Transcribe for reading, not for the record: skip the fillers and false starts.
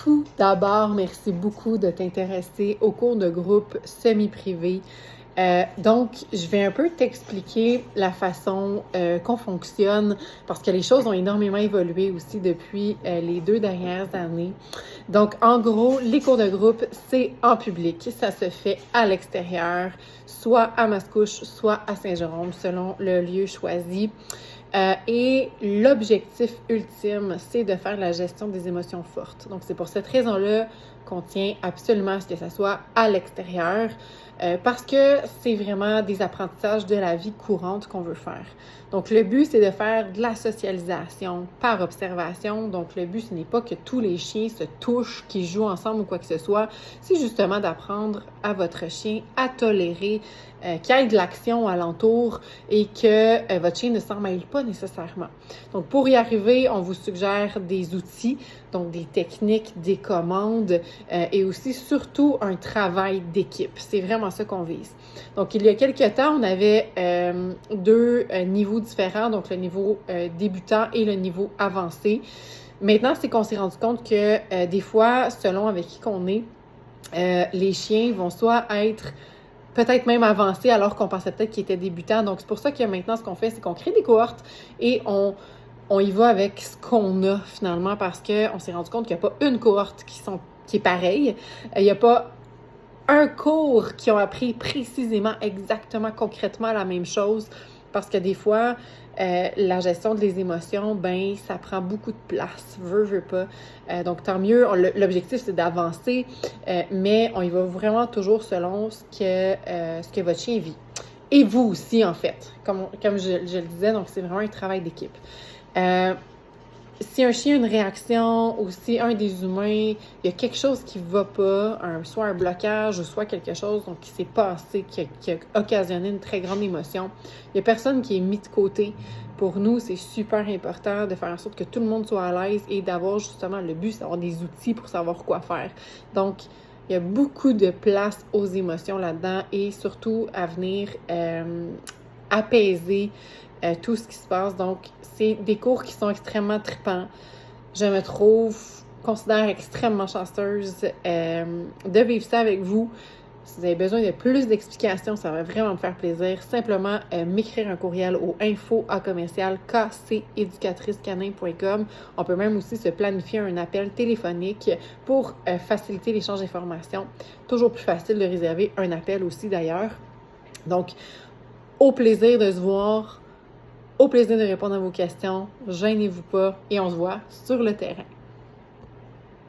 tout d'abord, merci beaucoup de t'intéresser au cours de groupe semi-privé. Donc, je vais un peu t'expliquer la façon qu'on fonctionne parce que les choses ont énormément évolué aussi depuis les 2 dernières années. Donc, en gros, les cours de groupe, c'est en public. Ça se fait à l'extérieur, soit à Mascouche, soit à Saint-Jérôme, selon le lieu choisi. Et l'objectif ultime, c'est de faire la gestion des émotions fortes. Donc, c'est pour cette raison-là qu'on tient absolument à ce que ça soit à l'extérieur, parce que c'est vraiment des apprentissages de la vie courante qu'on veut faire. Donc, le but, c'est de faire de la socialisation par observation. Donc, le but, ce n'est pas que tous les chiens se touchent, qu'ils jouent ensemble ou quoi que ce soit. C'est justement d'apprendre à votre chien à tolérer qu'il y ait de l'action alentour et que votre chien ne s'en mêle pas nécessairement. Donc, pour y arriver, on vous suggère des outils, donc des techniques, des commandes et aussi surtout un travail d'équipe. C'est vraiment ça qu'on vise. Donc, il y a quelques temps, on avait 2 niveaux différents, donc le niveau débutant et le niveau avancé. Maintenant, c'est qu'on s'est rendu compte que des fois, selon avec qui qu'on est, les chiens vont soit être peut-être même avancés alors qu'on pensait peut-être qu'ils étaient débutants. Donc, c'est pour ça que maintenant, ce qu'on fait, c'est qu'on crée des cohortes et on y va avec ce qu'on a finalement parce qu'on s'est rendu compte qu'il n'y a pas une cohorte qui est pareille. Il n'y a pas un cours qui ont appris précisément, exactement, concrètement la même chose parce que des fois, la gestion des émotions, ben ça prend beaucoup de place, veut pas. Donc, tant mieux. L'objectif, c'est d'avancer, mais on y va vraiment toujours selon ce que votre chien vit. Et vous aussi, en fait, comme je le disais, donc c'est vraiment un travail d'équipe. Si un chien a une réaction ou si un des humains, il y a quelque chose qui ne va pas, soit un blocage ou soit quelque chose donc, qui s'est passé, qui a occasionné une très grande émotion, il n'y a personne qui est mis de côté. Pour nous, c'est super important de faire en sorte que tout le monde soit à l'aise et d'avoir justement le but, c'est d'avoir des outils pour savoir quoi faire. Donc, il y a beaucoup de place aux émotions là-dedans et surtout à venir apaiser tout ce qui se passe. Donc, c'est des cours qui sont extrêmement tripants. Je me considère extrêmement chanceuse de vivre ça avec vous. Si vous avez besoin de plus d'explications, ça va vraiment me faire plaisir. Simplement m'écrire un courriel au info@kceducatricecanin.com. On peut même aussi se planifier un appel téléphonique pour faciliter l'échange d'informations. Toujours plus facile de réserver un appel aussi d'ailleurs. Donc, au plaisir de se voir. Au plaisir de répondre à vos questions. Gênez-vous pas et on se voit sur le terrain.